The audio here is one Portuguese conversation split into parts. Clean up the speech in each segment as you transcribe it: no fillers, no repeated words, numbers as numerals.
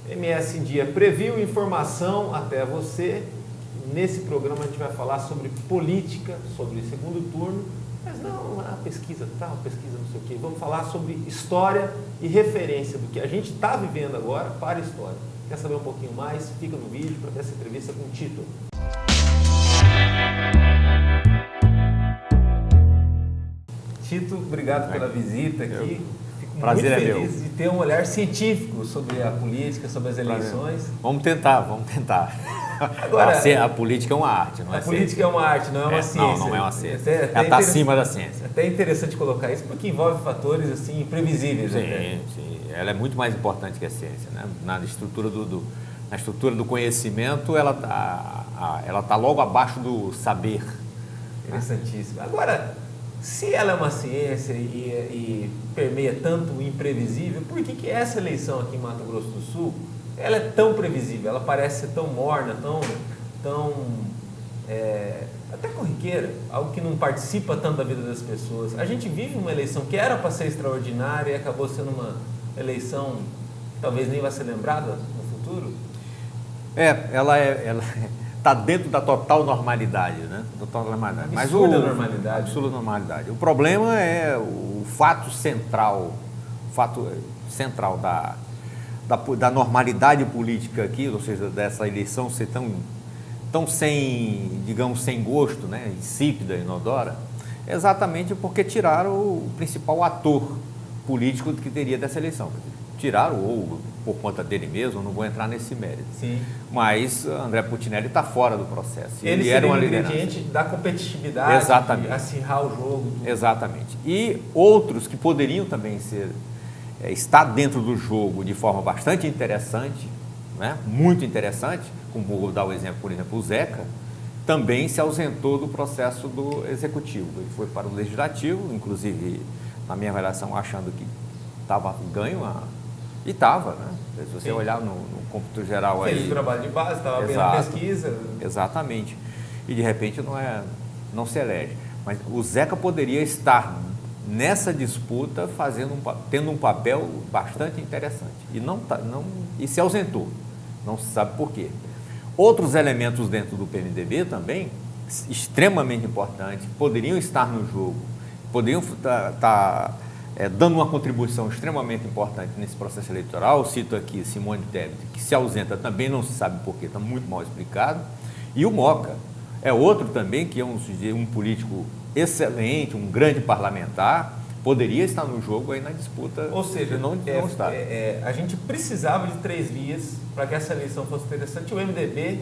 MS em Dia Preview, informação até você. Nesse programa a gente vai falar sobre política, sobre segundo turno, mas não a pesquisa tal, pesquisa não sei o quê. Vamos falar sobre história e referência do que a gente está vivendo agora para a história. Quer saber um pouquinho mais? Fica no vídeo para ver essa entrevista com o Tito. Tito, obrigado pela visita aqui. Fico Prazer muito é feliz meu. de ter um olhar científico sobre a política, sobre as eleições. Vamos tentar. Agora, a política é uma arte, não é a política é uma arte, não é uma ciência. Não é uma ciência. Até Ela está acima da ciência. Até interessante colocar isso, porque envolve fatores assim imprevisíveis. Sim. Ela é muito mais importante que a ciência, né? Na estrutura do conhecimento, ela tá logo abaixo do saber. Interessantíssimo. Agora, se ela é uma ciência e permeia tanto o imprevisível, por que essa eleição aqui em Mato Grosso do Sul, ela é tão previsível? Ela parece ser tão morna, tão até corriqueira, algo que não participa tanto da vida das pessoas. A gente vive uma eleição que era para ser extraordinária e acabou sendo uma eleição que talvez nem vai ser lembrada no futuro. Ela está dentro da total normalidade, né? Total normalidade. Absurda normalidade. Absurda normalidade. O problema é o fato central da normalidade política aqui, ou seja, dessa eleição ser tão sem, digamos, sem gosto, né? Insípida, inodora, exatamente porque tiraram o principal ator político que teria dessa eleição. Tiraram, ou por conta dele mesmo, não vou entrar nesse mérito. Sim. Mas André Putinelli está fora do processo. Ele era uma ingrediente da competitividade, exatamente, de acirrar o jogo. Exatamente. E outros que poderiam também estar dentro do jogo de forma bastante interessante, né? Muito interessante, como vou dar o exemplo, por exemplo, o Zeca, também se ausentou do processo do executivo. Ele foi para o legislativo, inclusive, na minha avaliação, achando que estava ganho, e estava, né? Se você olhar no cômputo geral aí... Fez o trabalho de base, estava bem na pesquisa. Exatamente. E de repente não se elege. Mas o Zeca poderia estar nessa disputa tendo um papel bastante interessante. E se ausentou. Não se sabe por quê. Outros elementos dentro do PMDB também, extremamente importantes, poderiam estar no jogo, poderiam estar dando uma contribuição extremamente importante nesse processo eleitoral. Eu cito aqui Simone Tebet, que se ausenta também, não se sabe por quê, está muito mal explicado. E o Moca é outro também, que é um político excelente, um grande parlamentar, poderia estar no jogo aí na disputa. Ou seja, não está. A gente precisava de 3 vias para que essa eleição fosse interessante. O MDB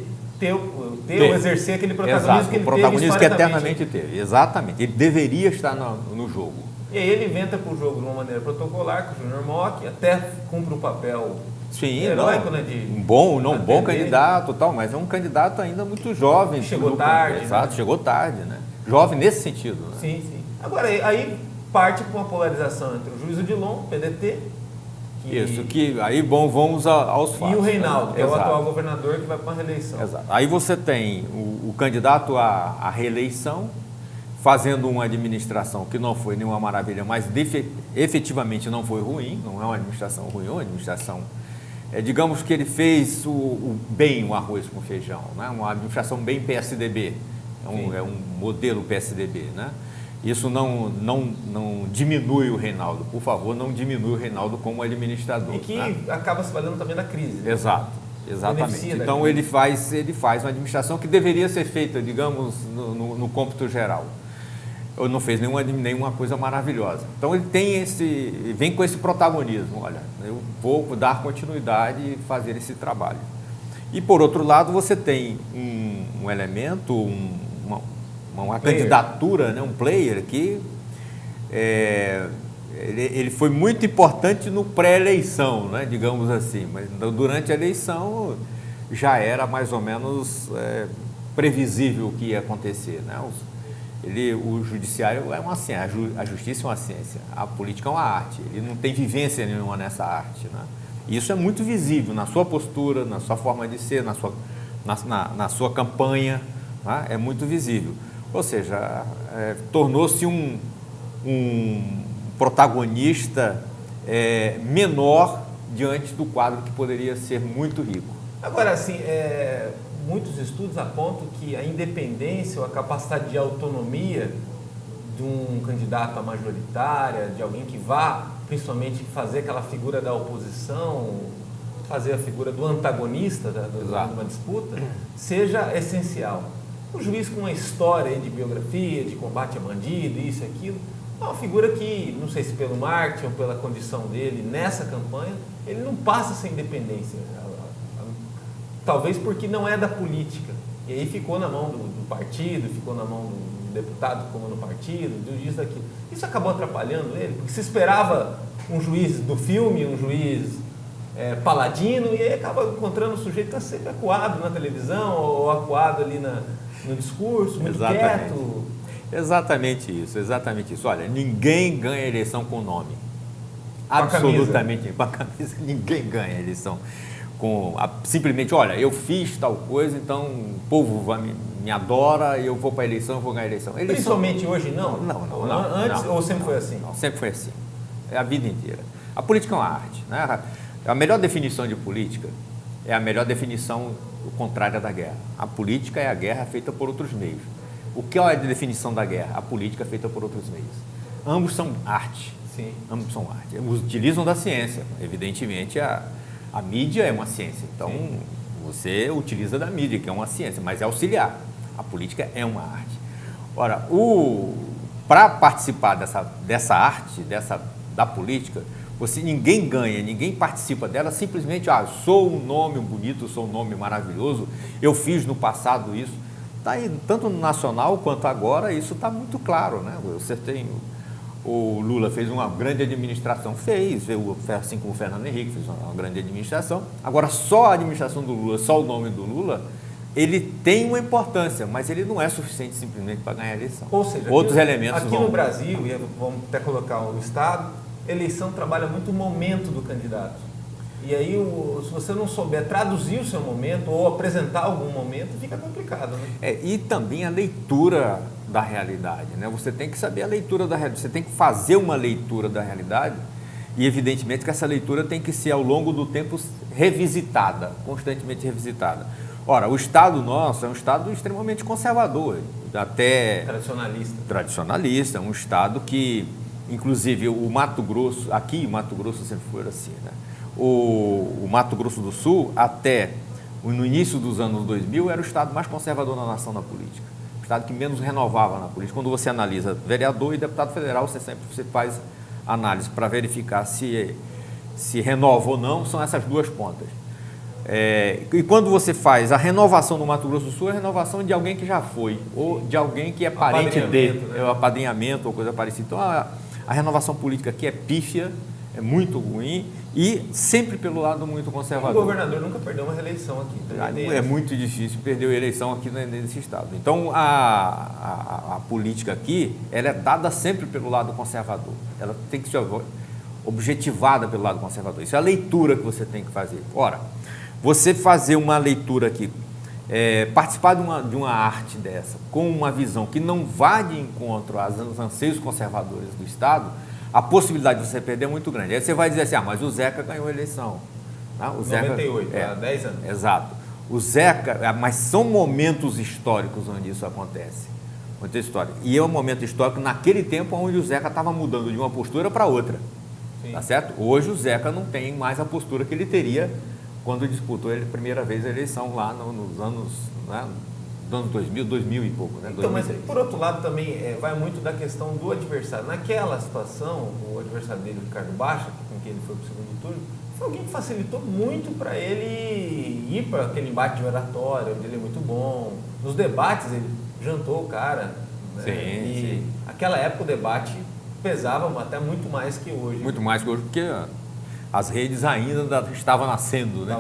exercer aquele protagonismo que ele teve. O protagonismo que eternamente teve, exatamente. Ele deveria estar no jogo. E aí ele inventa para o jogo de uma maneira protocolar, com o Júnior Mock, até cumpre um papel heróico, né? Um bom candidato, mas é um candidato ainda muito jovem. Chegou tarde. Exato, né? Chegou tarde, né? Jovem nesse sentido. Né? Sim. Agora, aí parte com uma polarização entre o Juiz Odilon, PDT... Aí vamos aos fatos. E o Reinaldo, né? que é o atual governador, que vai para uma reeleição. Exato. Aí você tem o candidato à reeleição, fazendo uma administração que não foi nenhuma maravilha, mas efetivamente não foi ruim, não é uma administração ruim, é uma administração, digamos que ele fez bem o arroz com feijão, né? Uma administração bem PSDB, é um modelo PSDB, né? Isso não diminui o Reinaldo, por favor, não diminui o Reinaldo como administrador. E que acaba se valendo também da crise. Né? Exatamente. Então ele faz uma administração que deveria ser feita, digamos, no cômputo geral. Ou não fez nenhuma coisa maravilhosa. Então ele vem com esse protagonismo, olha, eu vou dar continuidade e fazer esse trabalho. E por outro lado você tem um elemento, uma candidatura, né, um player que ele foi muito importante no pré-eleição, né, digamos assim, mas durante a eleição já era mais ou menos previsível o que ia acontecer, né? O judiciário é uma ciência, a justiça é uma ciência, a política é uma arte, ele não tem vivência nenhuma nessa arte, né? E isso é muito visível na sua postura, na sua forma de ser, na sua campanha, né? É muito visível. Ou seja, tornou-se um protagonista menor diante do quadro que poderia ser muito rico. Agora, assim, muitos estudos apontam que a independência ou a capacidade de autonomia de um candidato à majoritária, de alguém que vá, principalmente, fazer aquela figura da oposição, fazer a figura do antagonista de uma disputa, seja essencial. O juiz com uma história de biografia, de combate a bandido, isso e aquilo, é uma figura que, não sei se pelo marketing ou pela condição dele nessa campanha, ele não passa essa independência. Talvez porque não é da política. E aí ficou na mão do partido, ficou na mão do deputado que comanda o partido, do juiz daquilo. Isso acabou atrapalhando ele, porque se esperava um juiz do filme, um juiz paladino, e aí acaba encontrando um sujeito que está sempre acuado na televisão, ou acuado ali no discurso, muito quieto. Exatamente isso. Olha, ninguém ganha eleição com nome. Absolutamente. Com a camisa, ninguém ganha eleição. Simplesmente, olha, eu fiz tal coisa, então o povo me adora, eu vou para a eleição, eu vou ganhar a eleição. Principalmente hoje, não? Não. Antes ou sempre foi assim? Não, sempre foi assim. É a vida inteira. A política é uma arte, né? A melhor definição de política é a melhor definição contrária da guerra. A política é a guerra feita por outros meios. O que é a definição da guerra? A política feita por outros meios. Ambos são arte. Sim. Ambos são arte. Utilizam da ciência. Evidentemente, a mídia é uma ciência. Então, sim, você utiliza da mídia, que é uma ciência, mas é auxiliar. A política é uma arte. Ora, para participar dessa arte, da política, ninguém ganha, ninguém participa dela, simplesmente, sou um nome bonito, sou um nome maravilhoso, eu fiz no passado isso. Tá aí, tanto no nacional quanto agora, isso está muito claro, né? Você tem, o Lula fez uma grande administração, assim como o Fernando Henrique fez uma grande administração. Agora, só a administração do Lula, só o nome do Lula, ele tem uma importância, mas ele não é suficiente simplesmente para ganhar a eleição. Ou seja, outros elementos aqui no Brasil, e vamos até colocar o Estado, eleição trabalha muito o momento do candidato. E aí, se você não souber traduzir o seu momento ou apresentar algum momento, fica complicado, né? E também a leitura da realidade, né? Você tem que saber a leitura da realidade, você tem que fazer uma leitura da realidade e, evidentemente, que essa leitura tem que ser, ao longo do tempo, revisitada, constantemente revisitada. Ora, o Estado nosso é um Estado extremamente conservador, até... Tradicionalista, um Estado que, inclusive, o Mato Grosso, aqui o Mato Grosso sempre foi assim, né? O Mato Grosso do Sul, até no início dos anos 2000, era o estado mais conservador na nação na política. O estado que menos renovava na política. Quando você analisa vereador e deputado federal, você faz análise para verificar se renova ou não, são essas duas pontas. E quando você faz a renovação no Mato Grosso do Sul, é a renovação de alguém que já foi, ou de alguém que é parente dele, né? É o apadrinhamento ou coisa parecida. Então, a renovação política aqui é pífia, é muito ruim e sempre pelo lado muito conservador. O governador nunca perdeu uma reeleição aqui. É muito difícil perder a eleição aqui nesse estado. Então, a política aqui, ela é dada sempre pelo lado conservador. Ela tem que ser objetivada pelo lado conservador. Isso é a leitura que você tem que fazer. Ora, você fazer uma leitura aqui, participar de uma arte dessa, com uma visão que não vá de encontro aos anseios conservadores do Estado, a possibilidade de você perder é muito grande. Aí você vai dizer assim, mas o Zeca ganhou a eleição. Tá? O 98, há 10 anos. Exato. O Zeca, mas são momentos históricos onde isso acontece. Momento histórico. E é um momento histórico naquele tempo onde o Zeca estava mudando de uma postura para outra. Sim. Tá certo? Hoje o Zeca não tem mais a postura que ele teria quando disputou a primeira vez a eleição lá nos anos... Né? Anos 2000 e pouco, né? Então, mas por outro lado também vai muito da questão do adversário. Naquela situação, o adversário dele, o Ricardo Baixa, com quem ele foi para o segundo turno, foi alguém que facilitou muito para ele ir para aquele embate de oratória, onde ele é muito bom. Nos debates ele jantou o cara. Né? Sim. Aquela época o debate pesava até muito mais que hoje. Muito mais que hoje, porque as redes ainda estavam nascendo, né?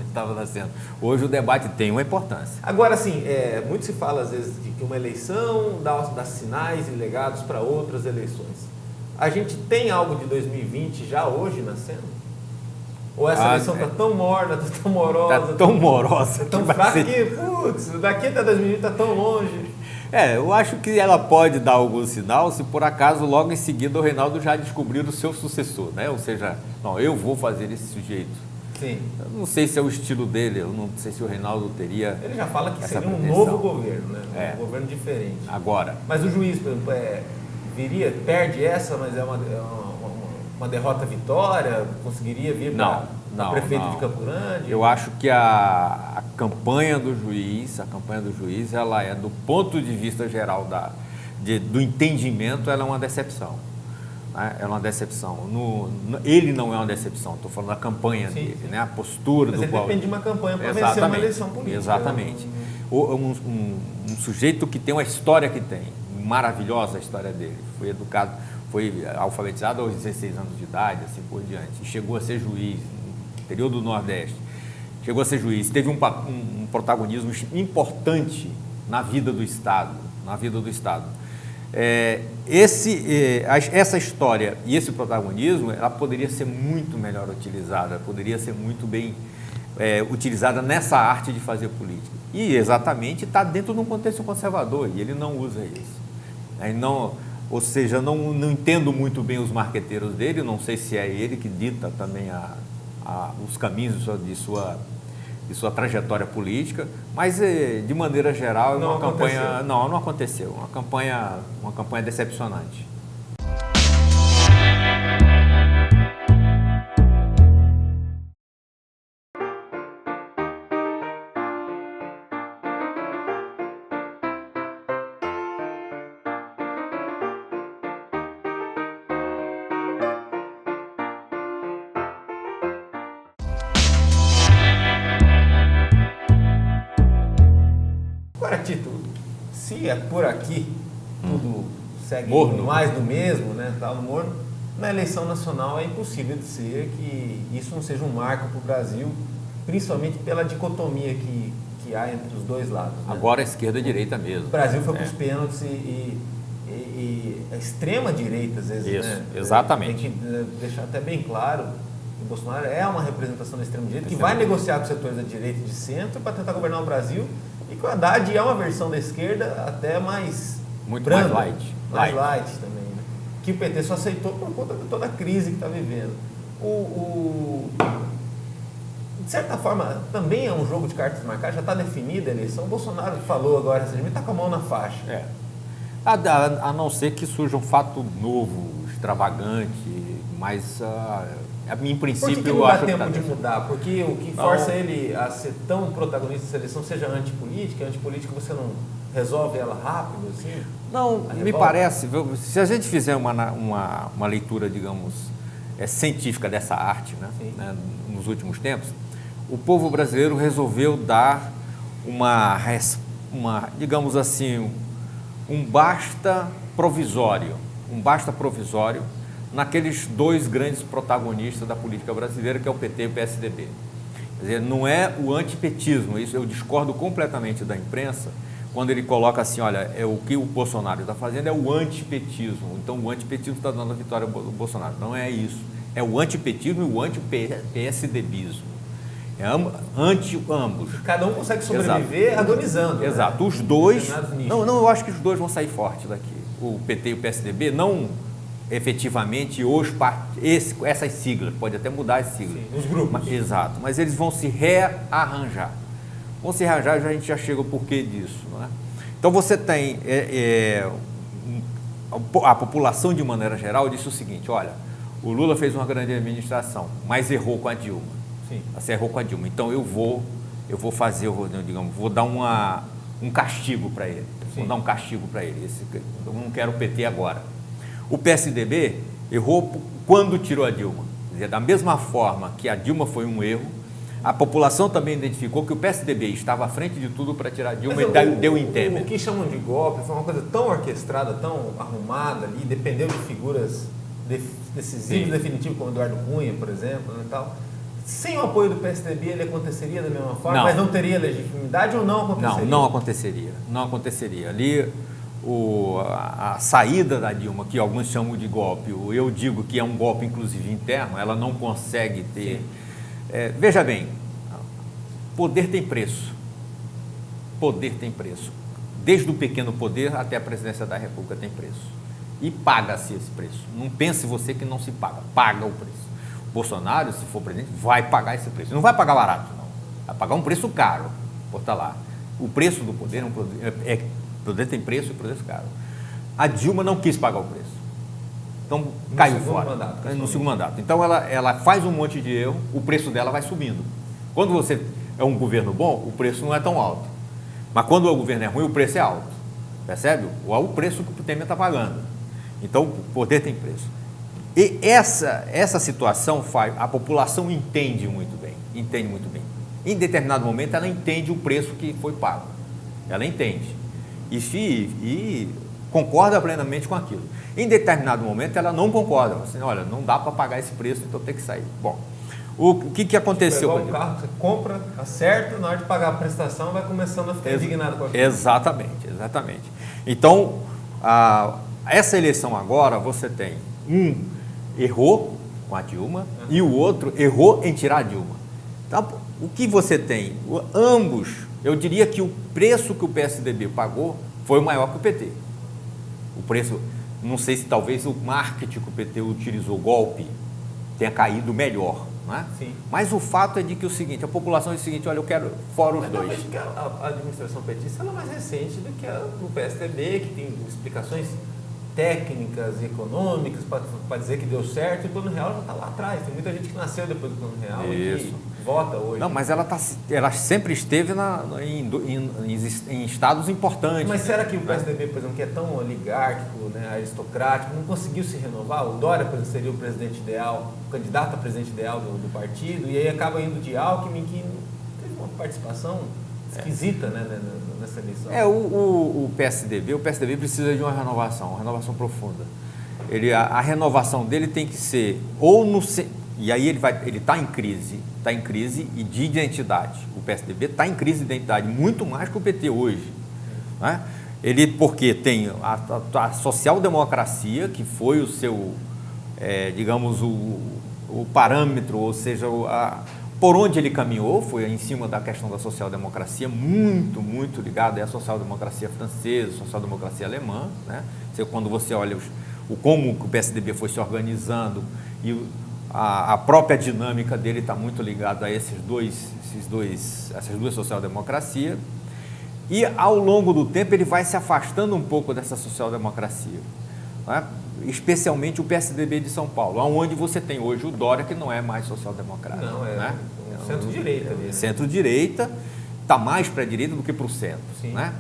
Estava nascendo. Hoje o debate tem uma importância. Agora, assim, muito se fala às vezes de que uma eleição dá sinais e legados para outras eleições. A gente tem algo de 2020 já hoje nascendo? Ou essa eleição está tão morna, está tão morosa? Está tão morosa. Tão fraca que, putz, daqui até 2020 está tão longe. Eu acho que ela pode dar algum sinal se por acaso logo em seguida o Reinaldo já descobrir o seu sucessor, né? Ou seja, não, eu vou fazer esse sujeito. Sim. Eu não sei se é o estilo dele, eu não sei se o Reinaldo teria. Ele já fala que seria um pretensão. novo governo, né? Um governo diferente. Agora. Mas o juiz, por exemplo, perde essa, mas é uma derrota-vitória, conseguiria vir para prefeito de Campo Grande? Eu acho que a campanha do juiz, ela é, do ponto de vista geral do entendimento, ela é uma decepção. Né? É uma decepção. Ele não é uma decepção, estou falando da campanha dele, né? A postura mas do ele qual... depende de uma campanha para vencer uma eleição política. Exatamente. Um sujeito que tem uma história que tem, maravilhosa a história dele, foi educado, foi alfabetizado aos 16 anos de idade, assim por diante, e chegou a ser juiz no interior do Nordeste, chegou a ser juiz, teve um protagonismo importante na vida do Estado, essa história e esse protagonismo, ela poderia ser muito melhor utilizada, poderia ser muito bem utilizada nessa arte de fazer política, e exatamente está dentro de um contexto conservador, e ele não usa isso. Ou seja, não entendo muito bem os marqueteiros dele, não sei se é ele que dita também os caminhos de sua trajetória política, mas de maneira geral não uma campanha... Não aconteceu, uma campanha decepcionante. Agora, Tito, se é por aqui tudo segue morno, mais do mesmo, né, tal, no morno, na eleição nacional é impossível de ser que isso não seja um marco para o Brasil, principalmente pela dicotomia que há entre os dois lados. Né? Agora a esquerda e a direita mesmo. O Brasil foi para os pênaltis e a extrema-direita, às vezes, isso, né? Exatamente. Tem que deixar até bem claro que o Bolsonaro é uma representação da extrema-direita que vai negociar com os setores da direita e de centro para tentar governar o Brasil, e que o Haddad é uma versão da esquerda até mais muito branda, mais light também, né? Que o PT só aceitou por conta de toda a crise que está vivendo. De certa forma, também é um jogo de cartas marcadas, já está definida a eleição. O Bolsonaro falou agora, está com a mão na faixa. A não ser que surja um fato novo, extravagante, mas em princípio Por que não dá tempo de mudar? Porque o que força ele a ser tão protagonista dessa eleição seja antipolítica, você não resolve ela rápido, assim? Não, me parece, se a gente fizer uma leitura, digamos, científica dessa arte, né, nos últimos tempos, o povo brasileiro resolveu dar digamos assim, um basta provisório naqueles dois grandes protagonistas da política brasileira, que é o PT e o PSDB. Quer dizer, não é o antipetismo, isso eu discordo completamente da imprensa, quando ele coloca assim, olha, o que o Bolsonaro está fazendo é o antipetismo, então o antipetismo está dando a vitória ao Bolsonaro. Não é isso, é o antipetismo e o anti-PSDBismo. É ambos. Cada um consegue sobreviver agonizando. Exato. Né? Os dois... Não, eu acho que os dois vão sair fortes daqui. O PT e o PSDB, não efetivamente essas siglas, pode até mudar as siglas. Sim, os grupos. Exato, mas eles vão se rearranjar. A gente já chega ao porquê disso. Não é? Então você tem... a população, de maneira geral, disse o seguinte, olha, o Lula fez uma grande administração, mas errou com a Dilma. Sim. Você errou com a Dilma. Então eu vou dar um castigo para ele. Sim. Vou dar um castigo para ele. Eu não quero o PT agora. O PSDB errou quando tirou a Dilma. Quer dizer, da mesma forma que a Dilma foi um erro, a população também identificou que o PSDB estava à frente de tudo para tirar a Dilma e deu em Temer. O que chamam de golpe foi uma coisa tão orquestrada, tão arrumada ali, dependeu de figuras decisivas, definitivas, como Eduardo Cunha, por exemplo, né, tal. Sem o apoio do PSDB, ele aconteceria da mesma forma, mas não teria legitimidade ou não aconteceria? Não aconteceria. Ali, a saída da Dilma, que alguns chamam de golpe, eu digo que é um golpe, inclusive, interno, ela não consegue ter... veja bem, poder tem preço. desde o pequeno poder até a presidência da República tem preço. E paga-se esse preço. Não pense você que não se paga. Paga o preço. O Bolsonaro, se for presidente, vai pagar esse preço. Não vai pagar barato, não. Vai pagar um preço caro. Porta lá. O preço do poder poder tem preço e preço caro. A Dilma não quis pagar o preço. Então, caiu fora. No segundo mandato. Então, ela faz um monte de erro, o preço dela vai subindo. Quando você é um governo bom, o preço não é tão alto. Mas quando o governo é ruim, o preço é alto. Percebe? O preço que o Temer está pagando. Então, o poder tem preço. E essa situação a população entende muito bem. Em determinado momento, ela entende o preço que foi pago. Ela entende. E concorda plenamente com aquilo. Em determinado momento, ela não concorda. Assim, olha, não dá para pagar esse preço, então tem que sair. Bom, o que aconteceu? Você pegou um carro, você compra, acerta, na hora de pagar a prestação, vai começando a ficar indignado com aquilo. Exatamente. Então, essa eleição agora, você tem errou com a Dilma e o outro errou em tirar a Dilma. Então, o que você tem? Ambos, eu diria que o preço que o PSDB pagou foi maior que o PT. O preço, não sei se talvez o marketing que o PT utilizou, golpe, tenha caído melhor. Não é? Sim. mas o fato é de que o seguinte, a população diz o seguinte, olha, eu quero fora os dois. Que a administração petista ela é mais recente do que o PSDB, que tem explicações técnicas e econômicas para dizer que deu certo, e o Plano Real já está lá atrás. Tem muita gente que nasceu depois do Plano Real e que vota hoje. Não, mas ela sempre esteve em estados importantes. Mas será que o PSDB, por exemplo, que é tão oligárquico, né, aristocrático, não conseguiu se renovar? O Dória, por exemplo, seria o presidente ideal, o candidato a presidente ideal do partido, e aí acaba indo de Alckmin, que teve uma participação esquisita, né, nessa eleição. O PSDB precisa de uma renovação profunda. A renovação dele tem que ser e aí ele está em crise e de identidade. O PSDB está em crise de identidade, muito mais que o PT hoje. Né? Porque tem a social-democracia, que foi o seu, digamos, o parâmetro, ou seja, por onde ele caminhou, foi em cima da questão da social-democracia, muito, muito ligado à social-democracia francesa, social-democracia alemã. Né? Quando você olha como o PSDB foi se organizando e a própria dinâmica dele está muito ligada a essas duas social-democracias. E, ao longo do tempo, ele vai se afastando um pouco dessa social-democracia. Né? Especialmente o PSDB de São Paulo, onde você tem hoje o Dória, que não é mais social-democrata. Não, né? Centro-direita. Centro-direita, está mais para a direita do que para o centro. Né?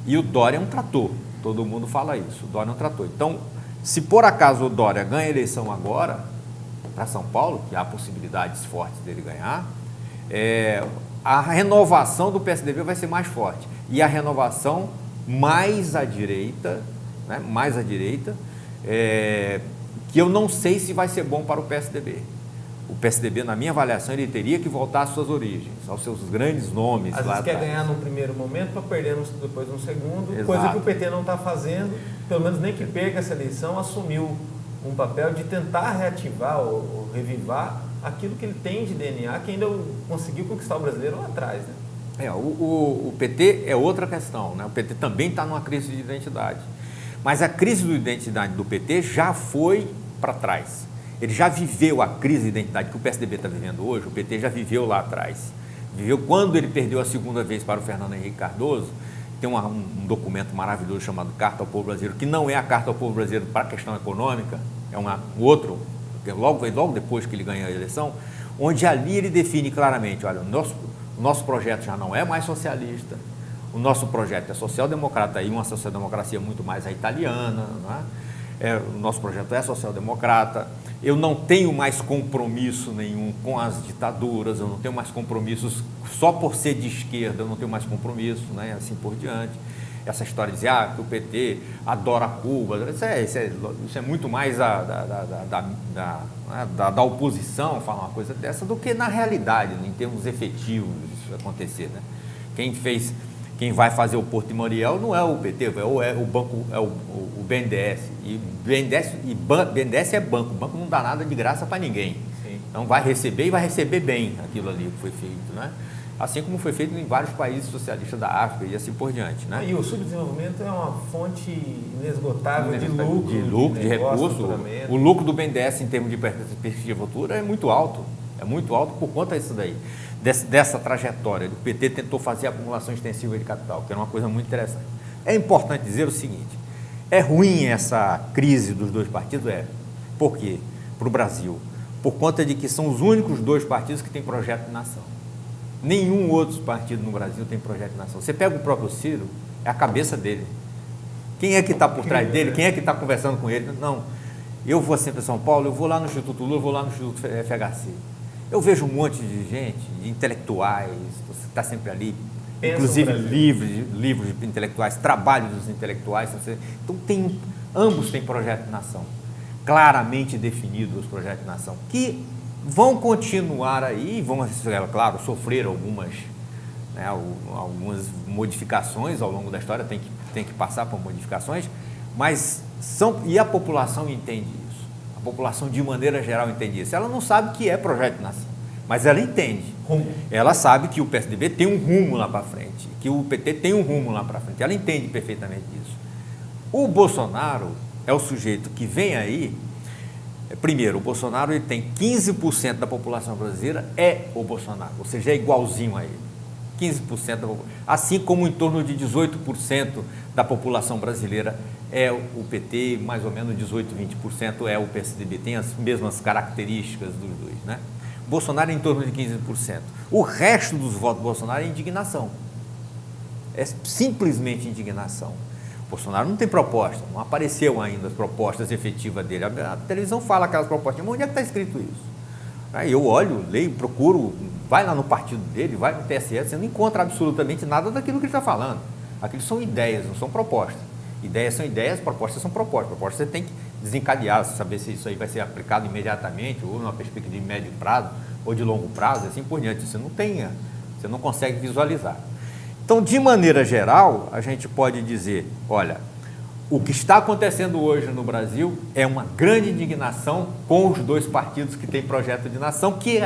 E o Dória é um trator, todo mundo fala isso, o Dória é um trator. Então, se por acaso o Dória ganha a eleição agora, para São Paulo, que há possibilidades fortes dele ganhar, a renovação do PSDB vai ser mais forte. E a renovação mais à direita, né, que eu não sei se vai ser bom para o PSDB. O PSDB, na minha avaliação, ele teria que voltar às suas origens, aos seus grandes nomes. Às vezes quer ganhar num primeiro momento para perder depois num segundo, coisa que o PT não está fazendo, pelo menos nem que perca essa eleição, assumiu um papel de tentar reativar ou revivar aquilo que ele tem de DNA, que ainda conseguiu conquistar o brasileiro lá atrás. Né? O PT é outra questão, né? O PT também está numa crise de identidade. Mas a crise de identidade do PT já foi para trás. Ele já viveu a crise de identidade que o PSDB está vivendo hoje, o PT já viveu lá atrás. Viveu quando ele perdeu a segunda vez para o Fernando Henrique Cardoso. Tem um documento maravilhoso chamado Carta ao Povo Brasileiro, que não é a Carta ao Povo Brasileiro para a questão econômica, é um outro, logo depois que ele ganha a eleição, onde ali ele define claramente, olha, o nosso projeto já não é mais socialista, o nosso projeto é social-democrata e uma social-democracia muito mais a italiana, não é? O nosso projeto é social-democrata, eu não tenho mais compromisso nenhum com as ditaduras, eu não tenho mais compromissos, só por ser de esquerda eu não tenho mais compromisso, né? Assim por diante. Essa história de dizer que o PT adora Cuba, isso é muito mais da oposição falar uma coisa dessa do que na realidade, em termos efetivos, isso acontecer. Né? Quem vai fazer o Porto de Mariel não é o PT, é o banco, o BNDES. E BNDES é banco. O banco não dá nada de graça para ninguém. Sim. Então vai receber e vai receber bem aquilo ali que foi feito, né? Assim como foi feito em vários países socialistas da África e assim por diante, né? E o subdesenvolvimento é uma fonte inesgotável de lucro, de recurso. O lucro do BNDES em termos de perspectiva futura é muito alto por conta disso daí, dessa trajetória. O PT tentou fazer a acumulação extensiva de capital, que era uma coisa muito interessante. É importante dizer o seguinte, é ruim essa crise dos dois partidos? Por quê? Para o Brasil, por conta de que são os únicos dois partidos que têm projeto de nação. Nenhum outro partido no Brasil tem projeto de nação. Você pega o próprio Ciro, é a cabeça dele. Quem é que está por trás dele? Quem é que está conversando com ele? Não, eu vou sempre a São Paulo, eu vou lá no Instituto Lula, eu vou lá no Instituto FHC. Eu vejo um monte de gente, de intelectuais, você está sempre ali, inclusive livros de intelectuais, trabalhos dos intelectuais. Então, ambos têm projeto de nação, claramente definidos os projetos de nação, que vão continuar aí, vão, claro, sofrer algumas modificações ao longo da história, tem que passar por modificações, mas e a população entende isso. A população, de maneira geral, entende isso. Ela não sabe o que é projeto de nação, mas ela entende. Ela sabe que o PSDB tem um rumo lá para frente, que o PT tem um rumo lá para frente. Ela entende perfeitamente isso. O Bolsonaro é o sujeito que vem aí. Primeiro, o Bolsonaro ele tem 15% da população brasileira é o Bolsonaro, ou seja, é igualzinho a ele. 15% da população, assim como em torno de 18% da população brasileira é o PT, mais ou menos 18, 20% é o PSDB, tem as mesmas características dos dois, né? O Bolsonaro é em torno de 15%. O resto dos votos do Bolsonaro é indignação. É simplesmente indignação. O Bolsonaro não tem proposta, não apareceu ainda as propostas efetivas dele. A televisão fala aquelas propostas, mas onde é que está escrito isso? Aí eu olho, leio, procuro, vai lá no partido dele, vai no TSE, você não encontra absolutamente nada daquilo que ele está falando. Aquilo são ideias, não são propostas. Ideias são ideias, propostas são propostas. Propostas você tem que desencadear, saber se isso aí vai ser aplicado imediatamente, ou numa perspectiva de médio prazo, ou de longo prazo, assim por diante. Você não consegue visualizar. Então, de maneira geral, a gente pode dizer, olha, o que está acontecendo hoje no Brasil é uma grande indignação com os dois partidos que têm projeto de nação, que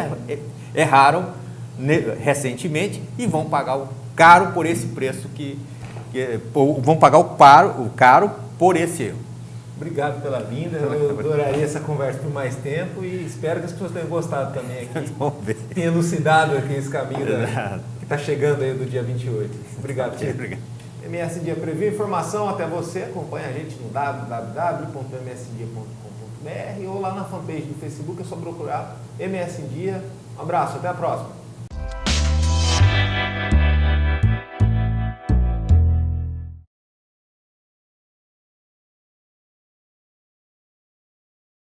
erraram recentemente e vão pagar caro por esse preço, vão pagar o caro por esse erro. Obrigado pela vinda, eu adoraria essa conversa por mais tempo e espero que as pessoas tenham gostado também aqui, tenha elucidado aqui esse caminho que está chegando aí do dia 28. Obrigado, Tito. Obrigado. MS Dia Preview, informação até você, acompanha a gente no www.msdia.com.br ou lá na fanpage do Facebook, é só procurar MS Dia. Um abraço, até a próxima.